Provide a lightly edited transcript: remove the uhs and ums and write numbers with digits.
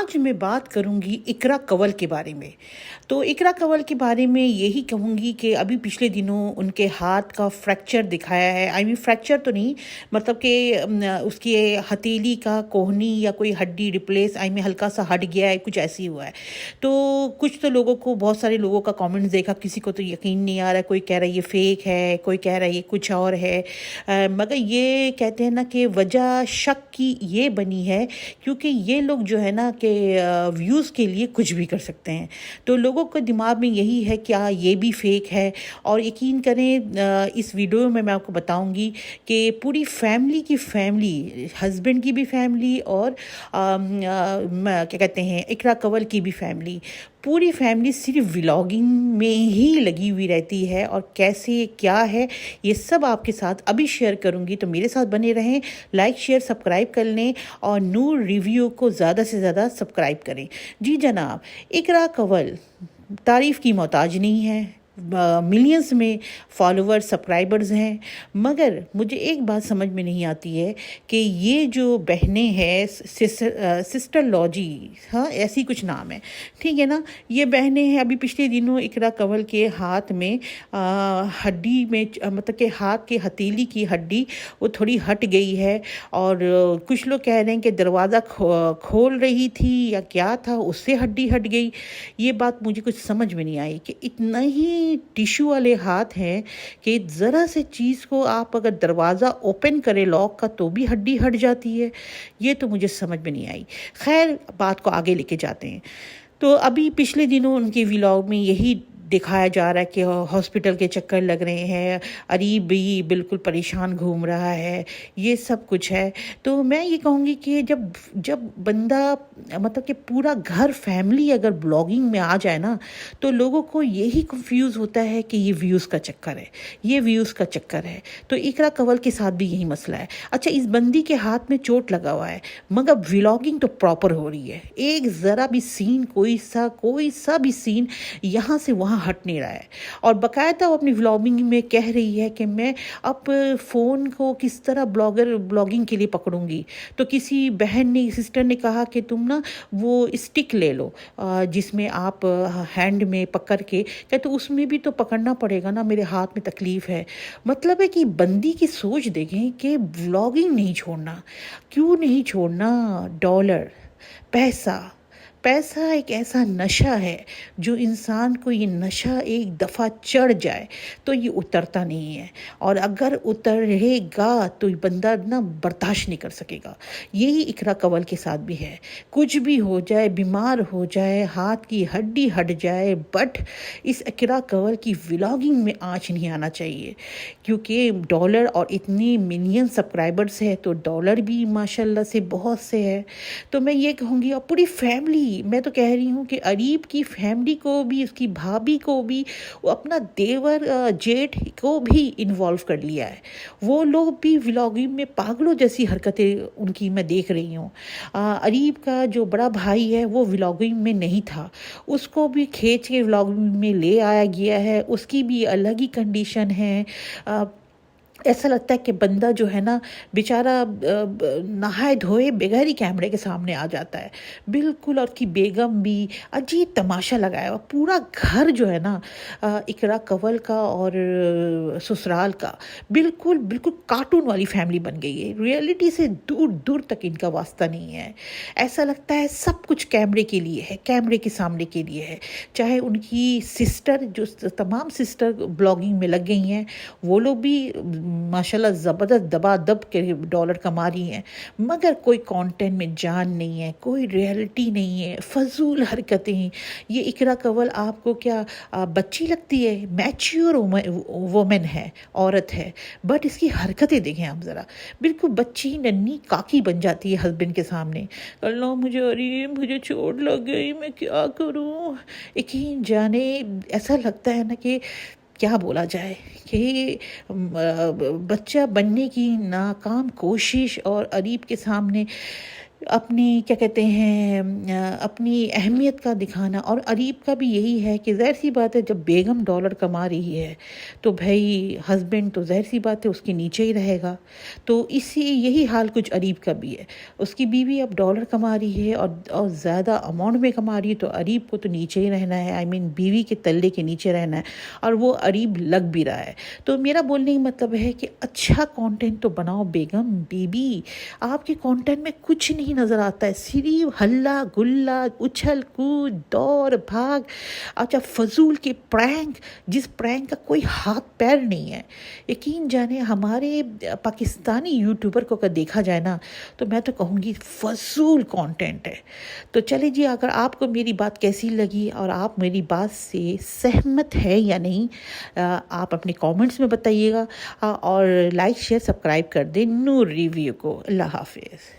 آج میں بات کروں گی اقرا کنول کے بارے میں۔ تو اقرا کنول کے بارے میں یہی کہوں گی کہ ابھی پچھلے دنوں ان کے ہاتھ کا فریکچر دکھایا ہے، فریکچر تو نہیں، مطلب کہ اس کی ہتھیلی کا کوہنی یا کوئی ہڈی ریپلیس ہلکا سا ہٹ گیا ہے، کچھ ایسی ہوا ہے۔ تو کچھ تو لوگوں کو، بہت سارے لوگوں کا کامنٹس دیکھا، کسی کو تو یقین نہیں آ رہا ہے، کوئی کہہ رہا ہے یہ فیک ہے، کوئی کہہ رہا ہے یہ کچھ اور ہے۔ مگر یہ کہتے ہیں نا کہ وجہ شک کی یہ بنی ہے کیونکہ یہ لوگ جو ہے نا کہ ویوز کے لیے کچھ بھی کر سکتے ہیں۔ تو لوگوں کے دماغ میں یہی ہے کیا یہ بھی فیک ہے؟ اور یقین کریں اس ویڈیو میں آپ کو بتاؤں گی کہ پوری فیملی کی فیملی، ہسبینڈ کی بھی فیملی اور کیا کہتے ہیں اقرا کنول کی بھی فیملی، پوری فیملی صرف ولاگنگ میں ہی لگی ہوئی رہتی ہے۔ اور کیسے کیا ہے یہ سب آپ کے ساتھ ابھی شیئر کروں گی، تو میرے ساتھ بنے رہیں، لائک شیئر سبسکرائب کر لیں اور نور ریویو کو زیادہ سے زیادہ سبسکرائب کریں۔ جی جناب، اقرا کنول تعریف کی محتاج نہیں ہے، ملینز میں فالوور سبسکرائبرز ہیں، مگر مجھے ایک بات سمجھ میں نہیں آتی ہے کہ یہ جو بہنیں ہیں، سسٹر لاجی، ہاں ایسی کچھ نام ہے، ٹھیک ہے نا، یہ بہنیں ہیں۔ ابھی پچھلے دنوں اقرا کنول کے ہاتھ میں ہڈی میں، مطلب کہ ہاتھ کے ہتھیلی کی ہڈی وہ تھوڑی ہٹ گئی ہے، اور کچھ لوگ کہہ رہے ہیں کہ دروازہ کھول رہی تھی یا کیا تھا، اس سے ہڈی ہٹ گئی۔ یہ بات مجھے کچھ سمجھ میں نہیں آئی کہ اتنا ہی ٹیشو والے ہاتھ ہیں کہ ذرا سے چیز کو آپ اگر دروازہ اوپن کرے لاک کا تو بھی ہڈی ہٹ جاتی ہے۔ یہ تو مجھے سمجھ میں نہیں آئی۔ خیر، بات کو آگے لے کے جاتے ہیں۔ تو ابھی پچھلے دنوں ان کے ولاگ میں یہی دکھایا جا رہا ہے کہ ہاسپٹل کے چکر لگ رہے ہیں، اریب بھی بالکل پریشان گھوم رہا ہے، یہ سب کچھ ہے۔ تو میں یہ کہوں گی کہ جب بندہ، مطلب کہ پورا گھر فیملی اگر بلاگنگ میں آ جائے نا، تو لوگوں کو یہی کنفیوز ہوتا ہے کہ یہ ویوز کا چکر ہے، یہ ویوز کا چکر ہے۔ تو اقرا کنول کے ساتھ بھی یہی مسئلہ ہے۔ اچھا، اس بندی کے ہاتھ میں چوٹ لگا ہوا ہے، مگر ولاگنگ تو پراپر ہو رہی ہے، ایک ذرا بھی سین، کوئی سا بھی سین یہاں سے وہاں ہٹ نہیں رہا ہے۔ اور باقاعدہ وہ اپنی ولاگنگ میں کہہ رہی ہے کہ میں اب فون کو کس طرح بلاگنگ کے لیے پکڑوں گی۔ تو کسی بہن نے، سسٹر نے کہا کہ تم نا وہ اسٹک لے لو جس میں آپ ہینڈ میں پکڑ کے، کہ تو اس میں بھی تو پکڑنا پڑے گا نا، میرے ہاتھ میں تکلیف ہے۔ مطلب ہے کہ بندی کی سوچ دیکھیں کہ ولاگنگ نہیں چھوڑنا، کیوں نہیں چھوڑنا؟ ڈالر، پیسہ ایک ایسا نشہ ہے جو انسان کو، یہ نشہ ایک دفعہ چڑھ جائے تو یہ اترتا نہیں ہے، اور اگر اترے گا تو بندہ نا برداشت نہیں کر سکے گا۔ یہی اقرا کنول کے ساتھ بھی ہے، کچھ بھی ہو جائے، بیمار ہو جائے، ہاتھ کی ہڈی ہٹ جائے، بٹ اس اقرا کنول کی ولاگنگ میں آنچ نہیں آنا چاہیے، کیونکہ ڈالر، اور اتنی ملین سبسکرائبرز ہے تو ڈالر بھی ماشاءاللہ سے بہت سے ہے۔ تو میں یہ کہوں گی، اور پوری فیملی، میں تو کہہ رہی ہوں کہ اریب کی فیملی کو بھی، اس کی بھابھی کو بھی، وہ اپنا دیور جیٹھ کو بھی انوالو کر لیا ہے۔ وہ لوگ بھی ولاگنگ میں پاگلوں جیسی حرکتیں ان کی میں دیکھ رہی ہوں۔ اریب کا جو بڑا بھائی ہے وہ ولاگنگ میں نہیں تھا، اس کو بھی کھینچ کے ولاگنگ میں لے آیا گیا ہے، اس کی بھی الگ ہی کنڈیشن ہے۔ ایسا لگتا ہے کہ بندہ جو ہے نا بیچارہ نہائے دھوئے بغیر ہی کیمرے کے سامنے آ جاتا ہے بالکل۔ اور کی بیگم بھی عجیب تماشا لگایا ہوا، پورا گھر جو ہے نا اقرا کنول کا اور سسرال کا بالکل کارٹون والی فیملی بن گئی ہے، ریئلٹی سے دور دور تک ان کا واسطہ نہیں ہے۔ ایسا لگتا ہے سب کچھ کیمرے کے لیے ہے، کیمرے کے سامنے کے لیے ہے۔ چاہے ان کی سسٹر، جو تمام سسٹر بلاگنگ میں لگ گئی ہیں، وہ لوگ بھی ماشاءاللہ زبردست دبا دب کے ڈالر کما رہی ہیں، مگر کوئی کانٹینٹ میں جان نہیں ہے، کوئی ریئلٹی نہیں ہے، فضول حرکتیں۔ یہ اقرا کنول آپ کو کیا بچی لگتی ہے؟ میچیور وومن ہے، عورت ہے، بٹ اس کی حرکتیں دیکھیں آپ ذرا، بالکل بچی ننھی کاکی بن جاتی ہے ہسبینڈ کے سامنے۔ اللہ مجھے چوٹ لگ گئی، میں کیا کروں؟ یقین جانے ایسا لگتا ہے نا کہ کیا بولا جائے کہ بچہ بننے کی ناکام کوشش، اور اریب کے سامنے اپنی کیا کہتے ہیں اپنی اہمیت کا دکھانا. اور اریب کا بھی یہی ہے کہ ظاہر سی بات ہے جب بیگم ڈالر کما رہی ہے تو بھائی ہسبینڈ تو ظاہر سی بات ہے اس کے نیچے ہی رہے گا. تو یہی حال کچھ اریب کا بھی ہے. اس کی بیوی اب ڈالر کما رہی ہے اور زیادہ اماؤنٹ میں کما رہی ہے، تو اریب کو تو نیچے ہی رہنا ہے. بیوی کے تلے کے نیچے رہنا ہے، اور وہ اریب لگ بھی رہا ہے. تو میرا بولنے کا مطلب ہے کہ اچھا کانٹینٹ تو بناؤ بیگم بیوی. آپ کے کانٹینٹ میں کچھ نہیں نظر آتا ہے، صرف ہلا گلا، اچھل کود، دوڑ بھاگ. اچھا فضول کے پرینک، جس پرینک کا کوئی ہاتھ پیر نہیں ہے. یقین جانے ہمارے پاکستانی یوٹیوبر کو اگر دیکھا جائے نا تو میں تو کہوں گی فضول کانٹینٹ ہے. تو چلے جی، اگر آپ کو میری بات کیسی لگی اور آپ میری بات سے سہمت ہے یا نہیں، آپ اپنے کامنٹس میں بتائیے گا. اور لائک شیئر سبسکرائب کر دیں نور ریویو کو. اللہ حافظ.